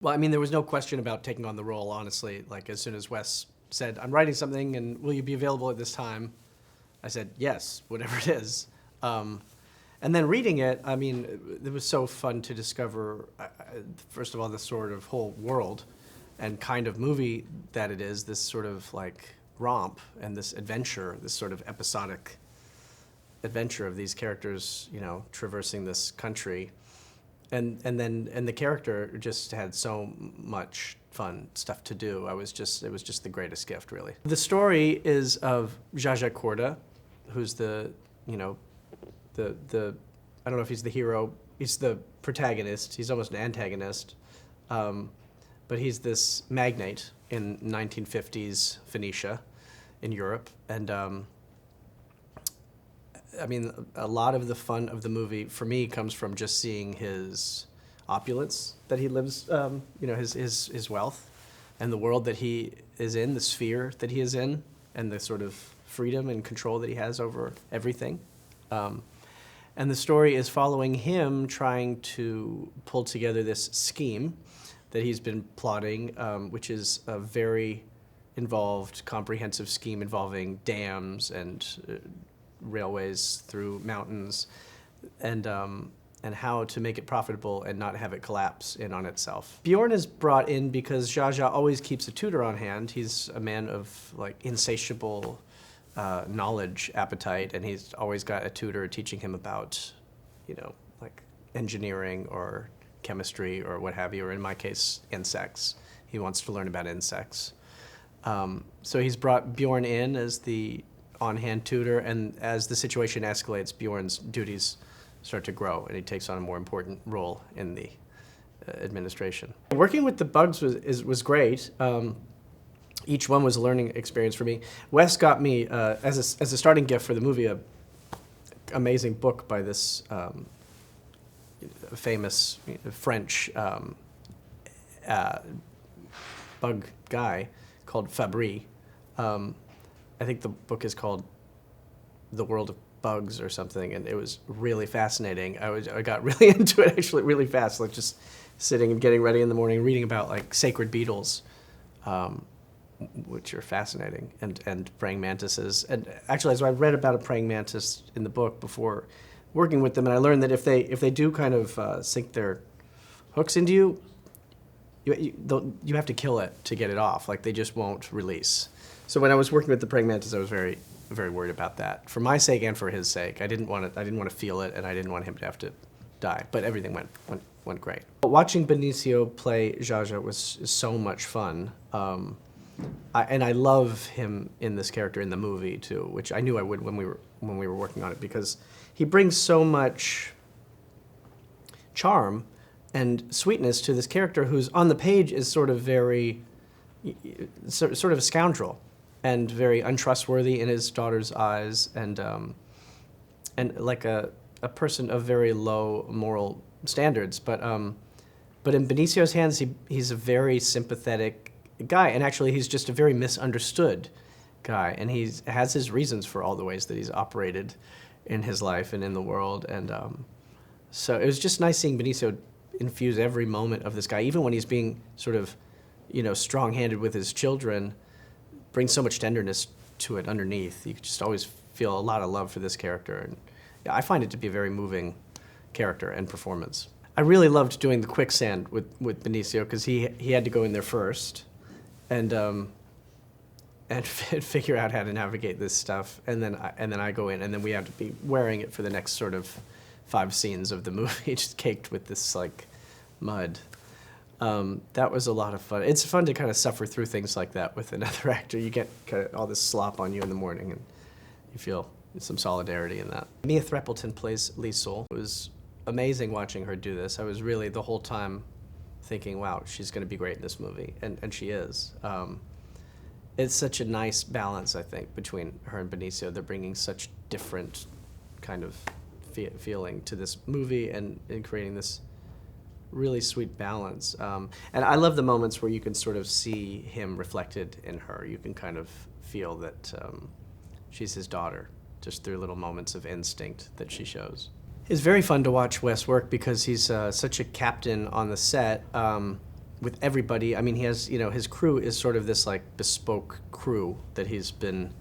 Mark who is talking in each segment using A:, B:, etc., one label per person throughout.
A: Well, I mean, there was no question about taking on the role, honestly. Like, as soon as Wes said, I'm writing something and will you be available at this time? I said, yes, whatever it is. And then reading it, I mean, it was so fun to discover, first of all, the sort of whole world and kind of movie that it is, this sort of like romp and this adventure, this sort of episodic adventure of these characters, you know, traversing this country. And the character just had so much fun stuff to do. It was just the greatest gift, really. The story is of Zsa Corda, who's the I don't know if he's the hero. He's the protagonist. He's almost an antagonist, but he's this magnate in 1950s Phoenicia, in Europe, and I mean, a lot of the fun of the movie for me comes from just seeing his opulence that he lives, his wealth, and the world that he is in, the sphere that he is in, and the sort of freedom and control that he has over everything. And the story is following him trying to pull together this scheme that he's been plotting, which is a very involved, comprehensive scheme involving dams and railways through mountains, and how to make it profitable and not have it collapse in on itself. Bjorn is brought in because Zsa always keeps a tutor on hand. He's a man of like insatiable knowledge appetite, and he's always got a tutor teaching him about, you know, like engineering or chemistry or what have you, or in my case, insects. He wants to learn about insects. So he's brought Bjorn in as the on-hand tutor, and as the situation escalates, Bjorn's duties start to grow, and he takes on a more important role in the administration. Working with the bugs was great. Each one was a learning experience for me. Wes got me, as a starting gift for the movie, a amazing book by this famous French bug guy called Fabry. I think the book is called The World of Bugs or something, and it was really fascinating. I got really into it actually really fast, like just sitting and getting ready in the morning, reading about like sacred beetles, which are fascinating, and praying mantises. And actually, so I read about a praying mantis in the book before working with them, and I learned that if they do kind of sink their hooks into you, you have to kill it to get it off. Like they just won't release. So when I was working with the praying mantis, I was very, very worried about that, for my sake and for his sake. I didn't want to feel it, and I didn't want him to have to die. But everything went great. Watching Benicio play Zsa was so much fun, and I love him in this character in the movie too, which I knew I would when we were working on it, because he brings so much charm and sweetness to this character, who's on the page is sort of very, sort of a scoundrel, and very untrustworthy in his daughter's eyes, and like a person of very low moral standards. But in Benicio's hands, he's a very sympathetic guy, and actually he's just a very misunderstood guy, and he has his reasons for all the ways that he's operated in his life and in the world. And so it was just nice seeing Benicio infuse every moment of this guy, even when he's being sort of, you know, strong-handed with his children, brings so much tenderness to it underneath. You just always feel a lot of love for this character, and yeah, I find it to be a very moving character and performance. I really loved doing the quicksand with Benicio, because he had to go in there first and figure out how to navigate this stuff, and then I go in, and then we have to be wearing it for the next sort of 5 scenes of the movie, just caked with this like mud. That was a lot of fun. It's fun to kind of suffer through things like that with another actor. You get kind of all this slop on you in the morning, and you feel some solidarity in that. Mia Threapleton plays Liesl. It was amazing watching her do this. I was really the whole time thinking, wow, she's going to be great in this movie, and she is. It's such a nice balance, I think, between her and Benicio. They're bringing such different kind of feeling to this movie, and creating this really sweet balance. And I love the moments where you can sort of see him reflected in her. You can kind of feel that she's his daughter, just through little moments of instinct that she shows. It's very fun to watch Wes work, because he's such a captain on the set. with everybody. I mean, he has, his crew is sort of this like bespoke crew that he's been,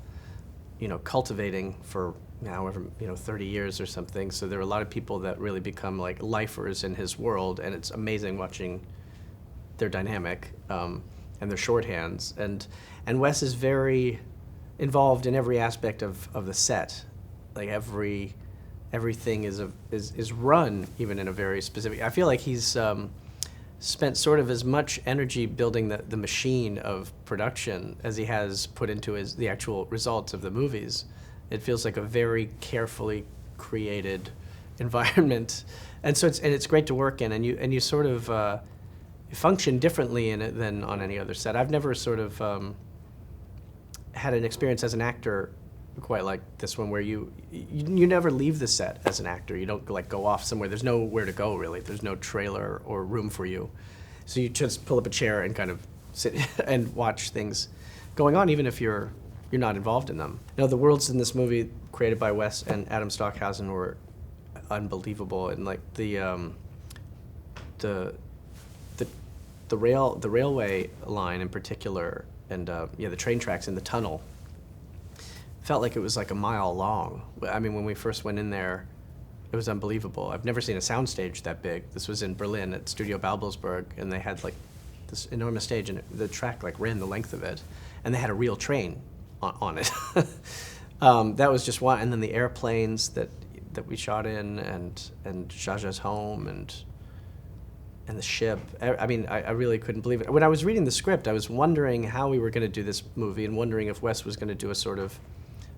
A: cultivating for however, 30 years or something. So there are a lot of people that really become like lifers in his world, and it's amazing watching their dynamic and their shorthands. And Wes is very involved in every aspect of the set. Like everything is run even in a very specific. I feel like he's spent sort of as much energy building the machine of production as he has put into the actual results of the movies. It feels like a very carefully created environment, and so it's great to work in, and you sort of function differently in it than on any other set. I've never sort of had an experience as an actor quite like this one, where you never leave the set as an actor. You don't like go off somewhere. There's nowhere to go really. There's no trailer or room for you, so you just pull up a chair and kind of sit and watch things going on, even if you're not involved in them. The worlds in this movie created by Wes and Adam Stockhausen were unbelievable, and like the railway line in particular, and the train tracks in the tunnel felt like it was like a mile long. I mean, when we first went in there, it was unbelievable. I've never seen a soundstage that big. This was in Berlin at Studio Babelsberg, and they had like this enormous stage, and the track like ran the length of it, and they had a real train on it. That was just one, and then the airplanes that we shot in, and Jaja's home, and the ship. I mean, I really couldn't believe it. When I was reading the script, I was wondering how we were going to do this movie, and wondering if Wes was going to do a sort of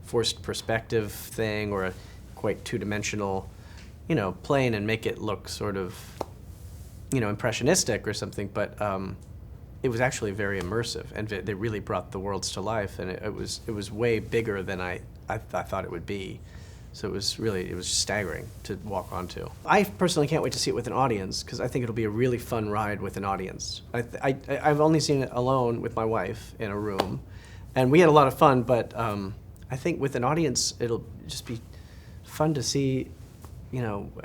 A: forced perspective thing or a quite two-dimensional, plane, and make it look sort of, impressionistic or something. But it was actually very immersive, and they really brought the worlds to life, and it was way bigger than I thought it would be. So it was staggering to walk onto. I personally can't wait to see it with an audience, because I think it'll be a really fun ride with an audience. I've only seen it alone with my wife in a room, and we had a lot of fun, but I think with an audience, it'll just be fun to see,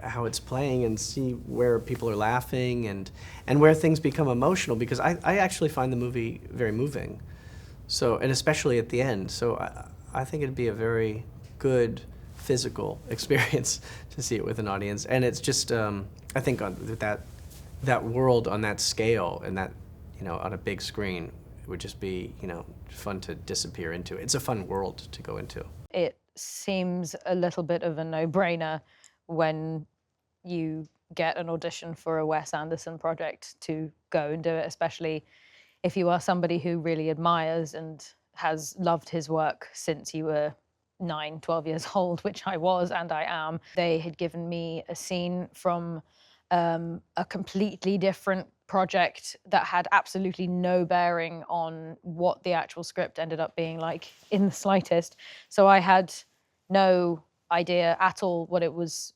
A: how it's playing, and see where people are laughing, and where things become emotional, because I actually find the movie very moving. So, and especially at the end. So I think it'd be a very good physical experience to see it with an audience. And it's just, I think with that world on that scale, and that, on a big screen, it would just be, fun to disappear into. It's a fun world to go into.
B: It seems a little bit of a no-brainer when you get an audition for a Wes Anderson project to go and do it, especially if you are somebody who really admires and has loved his work since you were 9, 12 years old, which I was and I am. They had given me a scene from a completely different project that had absolutely no bearing on what the actual script ended up being like in the slightest. So I had no idea at all what it was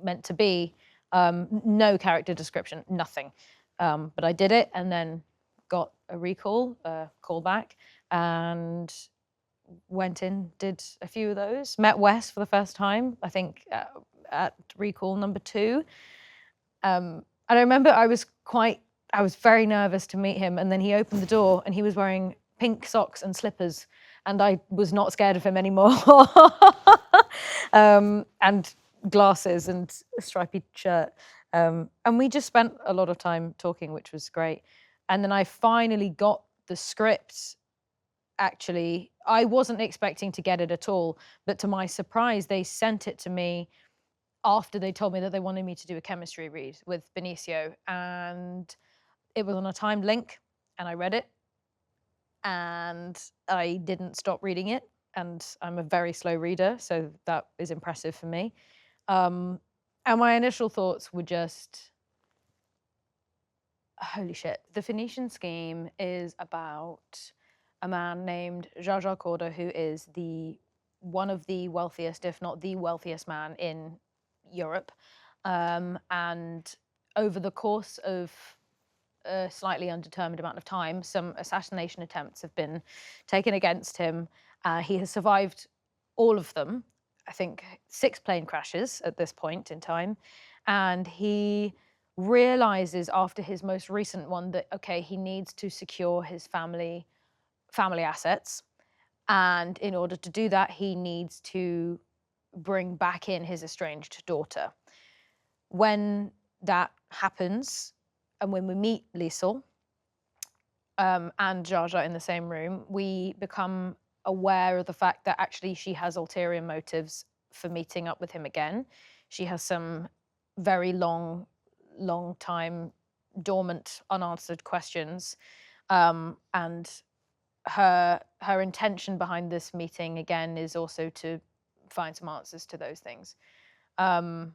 B: meant to be. No character description, nothing. But I did it, and then got a call back, and went in, did a few of those. Met Wes for the first time, I think, at recall number 2. And I remember I was very nervous to meet him, and then he opened the door and he was wearing pink socks and slippers, and I was not scared of him anymore. And glasses and a stripy shirt. And we just spent a lot of time talking, which was great. And then I finally got the script. Actually, I wasn't expecting to get it at all, but to my surprise, they sent it to me after they told me that they wanted me to do a chemistry read with Benicio, and it was on a timed link, and I read it, and I didn't stop reading it, and I'm a very slow reader, so that is impressive for me. And my initial thoughts were just, holy shit. The Phoenician Scheme is about a man named Zsa Corda, who is one of the wealthiest, if not the wealthiest man in Europe. And over the course of a slightly undetermined amount of time, some assassination attempts have been taken against him. He has survived all of them, I think 6 plane crashes at this point in time. And he realizes after his most recent one that, okay, he needs to secure his family assets. And in order to do that, he needs to bring back in his estranged daughter. When that happens, and when we meet Liesel and Jar Jar in the same room, we become aware of the fact that actually she has ulterior motives for meeting up with him again. She has some very long time dormant, unanswered questions, and her intention behind this meeting again is also to find some answers to those things, and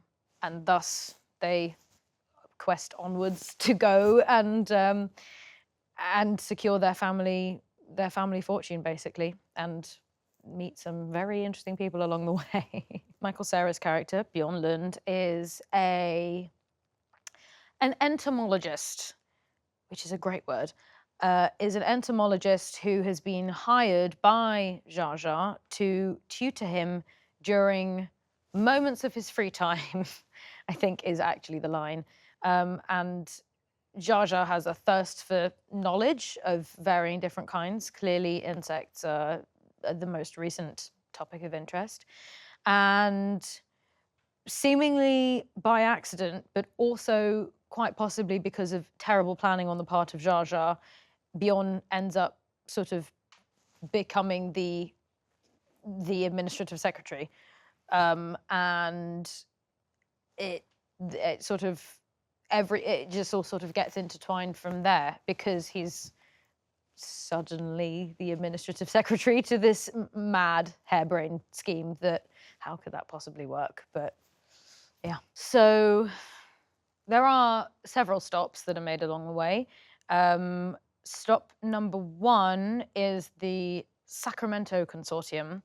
B: thus they quest onwards to go and secure their family fortune, basically, and meet some very interesting people along the way. Michael Cera's character, Bjorn Lund, is an entomologist, which is a great word, is an entomologist who has been hired by Jar Jar to tutor him during moments of his free time, I think is actually the line. And Jar Jar has a thirst for knowledge of varying different kinds. Clearly, insects are the most recent topic of interest. And seemingly by accident, but also quite possibly because of terrible planning on the part of Jar Jar, Bjorn ends up sort of becoming the administrative secretary. And it sort of it just all sort of gets intertwined from there, because he's suddenly the administrative secretary to this mad harebrained scheme that how could that possibly work? But yeah, so there are several stops that are made along the way. Stop number 1 is the Sacramento Consortium,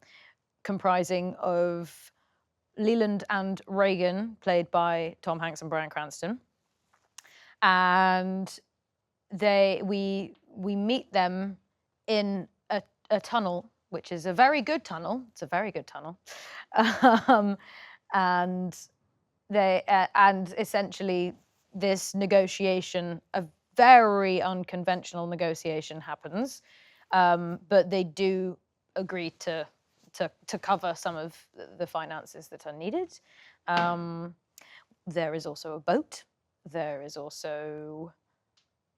B: comprising of Leland and Reagan, played by Tom Hanks and Bryan Cranston. And we meet them in a tunnel, which is a very good tunnel. It's a very good tunnel. And essentially this negotiation, a very unconventional negotiation, happens, but they do agree to cover some of the finances that are needed. There is also a boat. There is also,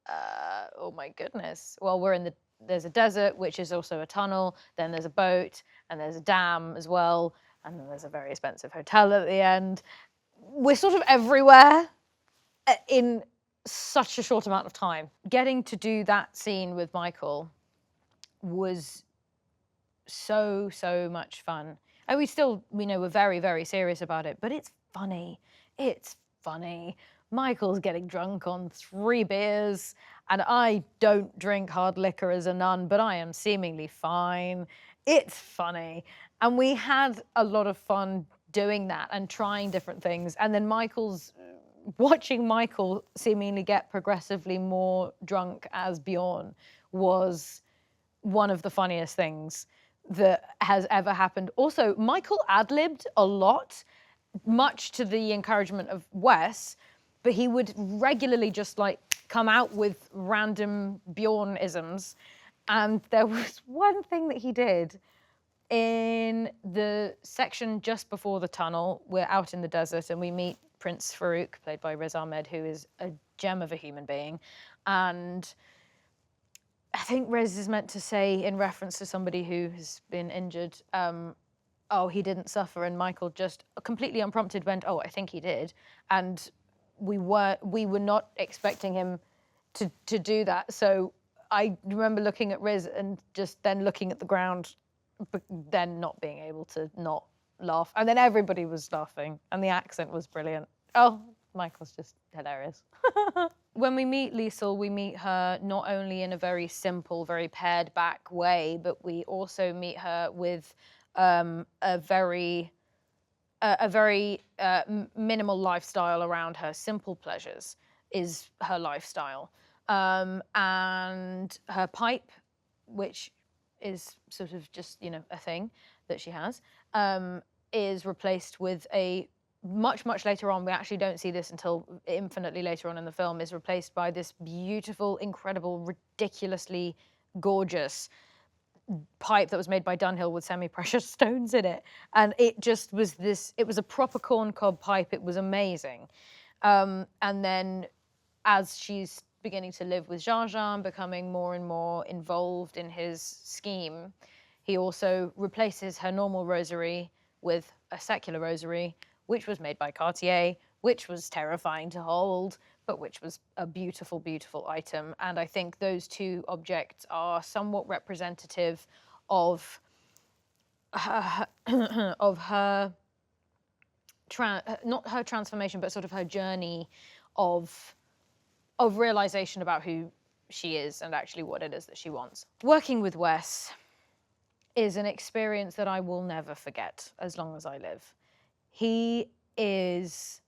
B: oh my goodness. Well, there's a desert, which is also a tunnel. Then there's a boat, and there's a dam as well. And then there's a very expensive hotel at the end. We're sort of everywhere in such a short amount of time. Getting to do that scene with Michael was so much fun. And we're very, very serious about it, but it's funny. It's funny. Michael's getting drunk on 3 beers, and I don't drink hard liquor as a nun, but I am seemingly fine. It's funny. And we had a lot of fun doing that and trying different things. And then watching Michael seemingly get progressively more drunk as Bjorn was one of the funniest things that has ever happened. Also, Michael ad-libbed a lot, much to the encouragement of Wes, but he would regularly just like come out with random Bjorn-isms. And there was one thing that he did in the section just before the tunnel. We're out in the desert and we meet Prince Farouk, played by Riz Ahmed, who is a gem of a human being. And I think Riz is meant to say, in reference to somebody who has been injured, oh, he didn't suffer. And Michael just completely unprompted went, oh, I think he did. And we were not expecting him to do that. So I remember looking at Riz and just then looking at the ground, but then not being able to not laugh. And then everybody was laughing and the accent was brilliant. Oh, Michael's just hilarious. When we meet Liesel, we meet her not only in a very simple, very pared back way, but we also meet her with a very minimal lifestyle around her. Simple pleasures is her lifestyle. And her pipe, which is sort of just, a thing that she has, is replaced with a much, much later on, we actually don't see this until infinitely later on in the film, is replaced by this beautiful, incredible, ridiculously gorgeous pipe that was made by Dunhill with semi-precious stones in it. And it just was this, it was a proper corncob pipe. It was amazing. And then as she's beginning to live with Jean, becoming more and more involved in his scheme, he also replaces her normal rosary with a secular rosary, which was made by Cartier, which was terrifying to hold, but which was a beautiful, beautiful item. And I think those two objects are somewhat representative of her, of her, not her transformation, but sort of her journey of realization about who she is and actually what it is that she wants. Working with Wes is an experience that I will never forget as long as I live. He is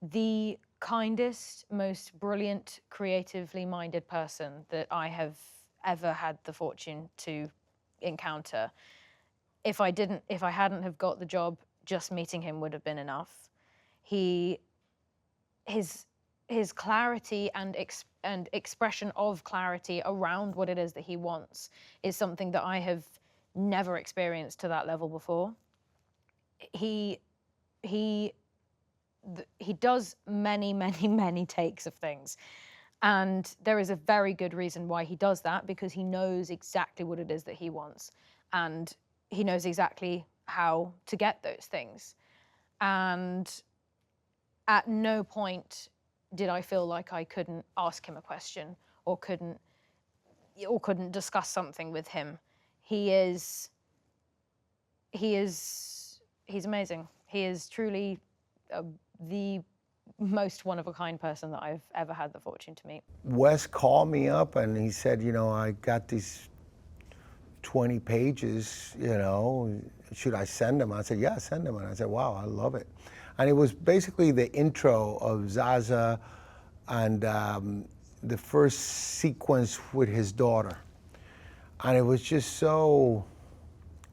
B: the kindest, most brilliant, creatively minded person that I have ever had the fortune to encounter. If I hadn't have got the job, just meeting him would have been enough. His clarity and expression of clarity around what it is that he wants is something that I have never experienced to that level before. He does many, many, many takes of things. And there is a very good reason why he does that, because he knows exactly what it is that he wants. And he knows exactly how to get those things. And at no point did I feel like I couldn't ask him a question or couldn't discuss something with him. He's amazing. He is truly the most one-of-a-kind person that I've ever had the fortune to meet.
C: Wes called me up and he said, you know, I got these 20 pages, you know, should I send them? I said, yeah, send them. And I said, wow, I love it. And it was basically the intro of Zaza and the first sequence with his daughter. And it was just so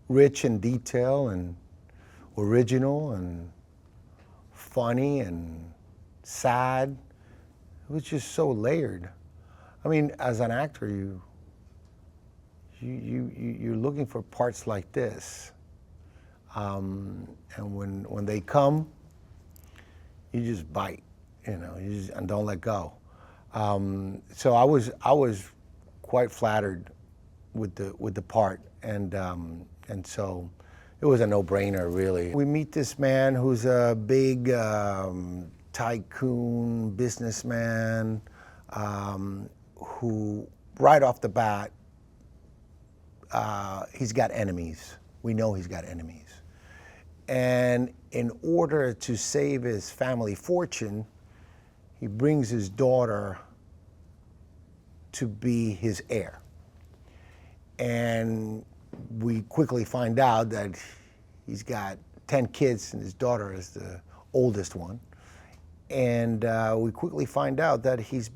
C: rich in detail and original and funny and sad. It was just so layered. I mean, as an actor, you're looking for parts like this, and when they come, you just bite, you know, and don't let go. So I was quite flattered with the part, and so it was a no-brainer, really. We meet this man who's a big tycoon businessman who, right off the bat, he's got enemies. We know he's got enemies. And in order to save his family fortune, he brings his daughter to be his heir. And we quickly find out that he's got 10 kids and his daughter is the oldest one. And we quickly find out that he's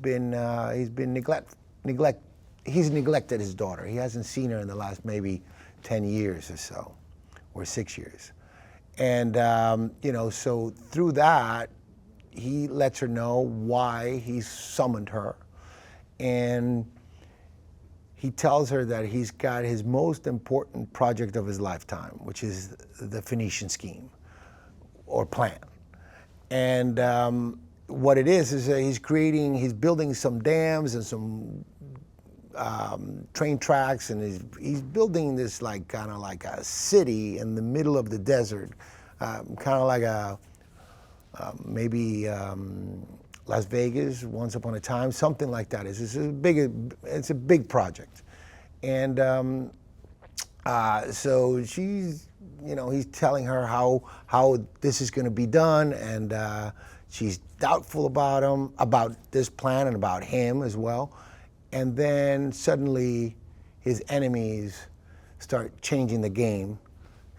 C: neglected his daughter. He hasn't seen her in the last maybe 10 years or so, or 6 years. And, you know, so through that, he lets her know why he's summoned her. And he tells her that he's got his most important project of his lifetime, which is the Phoenician Scheme, or plan. And what it is he's building some dams and some train tracks, and he's building this kind of like a city in the middle of the desert, kind of like maybe Las Vegas, once upon a time, something like that. It's a big project. And so she's, you know, he's telling her how this is going to be done, and she's doubtful about this plan and about him as well. And then suddenly his enemies start changing the game.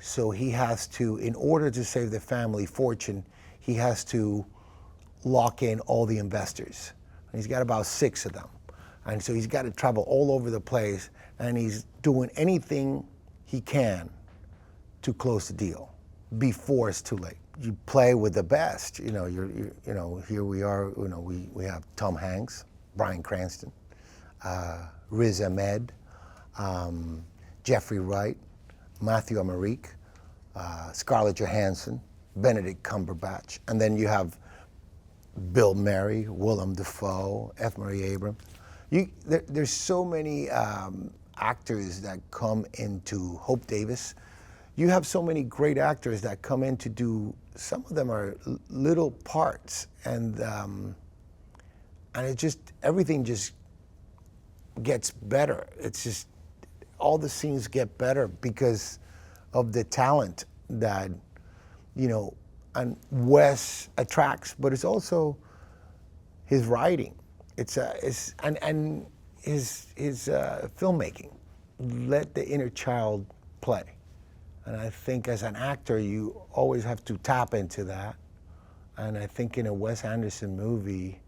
C: So he has to, in order to save the family fortune, he has to lock in all the investors. And he's got about 6 of them. And so he's got to travel all over the place, and he's doing anything he can to close the deal before it's too late. you play with the best. You know, you know, here we are. You know, we have Tom Hanks, Bryan Cranston, Riz Ahmed, Jeffrey Wright, Mathieu Amalric, Scarlett Johansson, Benedict Cumberbatch, and then you have Bill Murray, Willem Dafoe, F. Murray Abrams. There's so many actors that come into Hope Davis. You have so many great actors that come in to do. Some of them are little parts, and it just, everything just gets better. It's just, all the scenes get better because of the talent that, you know, and Wes attracts, but it's also his writing. And his filmmaking. Let the inner child play. And I think as an actor, you always have to tap into that. And I think in a Wes Anderson movie,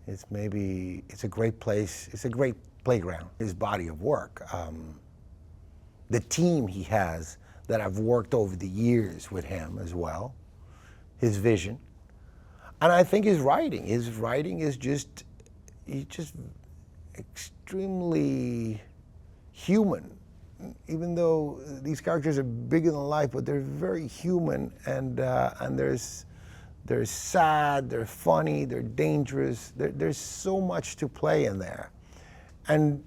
C: it's a great place, it's a great playground. His body of work, the team he has that I've worked over the years with him as well, his vision. And I think his writing is just, he's just extremely human. Even though these characters are bigger than life, but they're very human, and they're sad, they're funny, they're dangerous. There's so much to play in there. And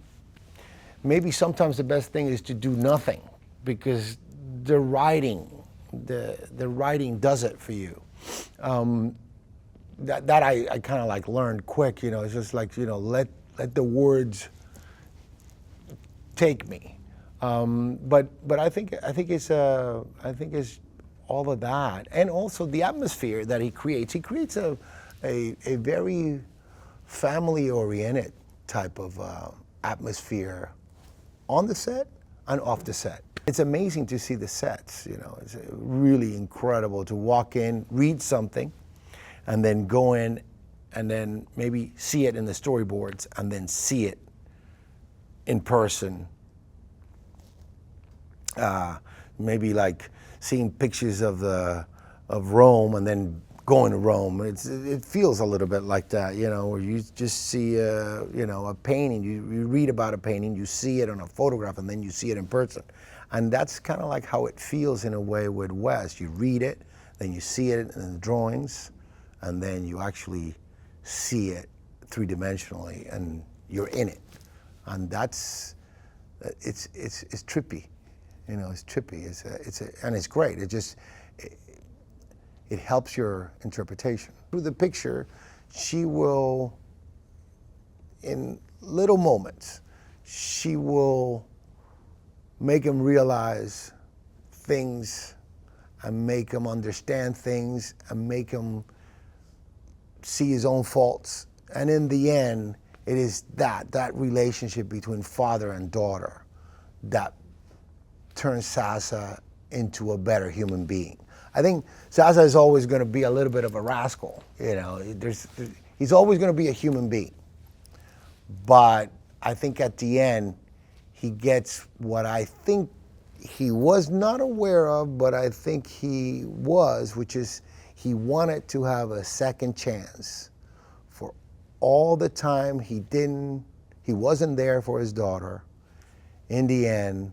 C: maybe sometimes the best thing is to do nothing, because the writing does it for you. That I kind of like learned quick, you know. It's just like, you know, let the words take me. But I think it's all of that, and also the atmosphere that he creates. He creates a very family-oriented type of atmosphere on the set and off the set. It's amazing to see the sets. You know, it's really incredible to walk in, read something, and then go in, and then maybe see it in the storyboards, and then see it in person. Maybe like seeing pictures of Rome and then going to Rome. It feels a little bit like that, you know, where you just see you know, a painting. You read about a painting, you see it on a photograph, and then you see it in person. And that's kind of like how it feels in a way with Wes. You read it, then you see it in the drawings, and then you actually see it three-dimensionally, and you're in it. And it's trippy. You know, it's trippy. And it's great. It helps your interpretation. Through the picture, she will, in little moments, she will make him realize things, and make him understand things, and make him see his own faults. And in the end, it is that relationship between father and daughter that turns Sasa into a better human being. I think Sasa is always going to be a little bit of a rascal. You know, he's always going to be a human being. But I think at the end, he gets what I think he was not aware of, but I think he was, which is he wanted to have a second chance for all the time he wasn't there for his daughter. In the end,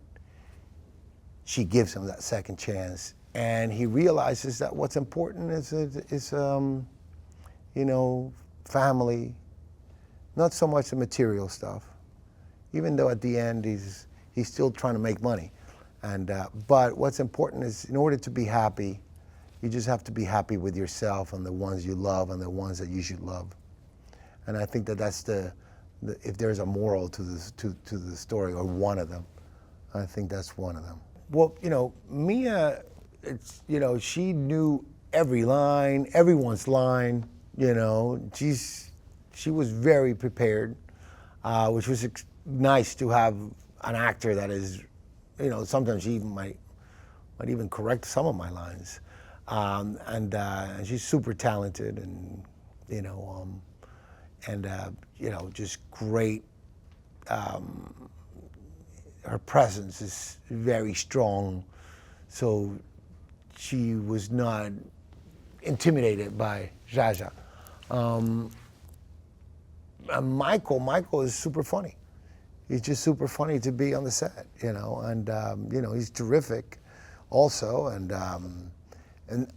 C: she gives him that second chance, and he realizes that what's important is you know, family, not so much the material stuff. Even though at the end he's still trying to make money, but what's important is, in order to be happy, you just have to be happy with yourself and the ones you love and the ones that you should love. And I think that's if there's a moral to the story, or one of them, I think that's one of them. Well, you know, Mia, you know, she knew every line, everyone's line. You know, she was very prepared, which was nice to have an actor that is, you know, sometimes she might even correct some of my lines, and she's super talented, and you know, you know, just great. Her presence is very strong, so she was not intimidated by Jaja. And Michael is super funny. He's just super funny to be on the set, you know, and you know, he's terrific also, and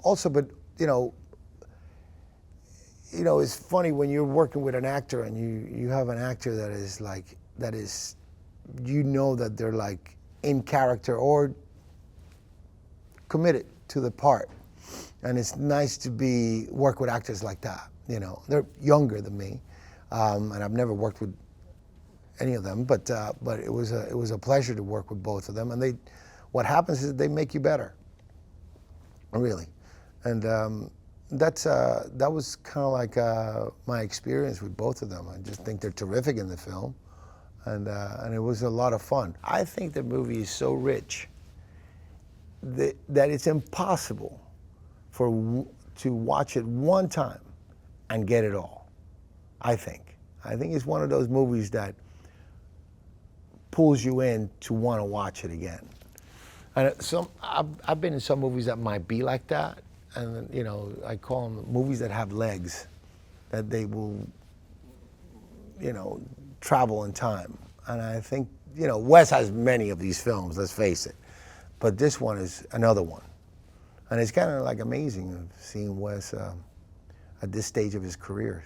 C: also, but you know, it's funny when you're working with an actor and you have an actor that is like, you know that they're like in character or committed to the part. And it's nice to work with actors like that, you know. They're younger than me, and I've never worked with any of them, but it was a pleasure to work with both of them. And what happens is they make you better, really. And that was kind of like my experience with both of them. I just think they're terrific in the film, and it was a lot of fun. I think the movie is so rich that it's impossible to watch it one time and get it all. I think it's one of those movies that pulls you in to want to watch it again. And I've been in some movies that might be like that, and you know, I call them movies that have legs, that they will, you know, travel in time. And I think, you know, Wes has many of these films, let's face it, but this one is another one. And it's kind of like amazing seeing Wes at this stage of his career.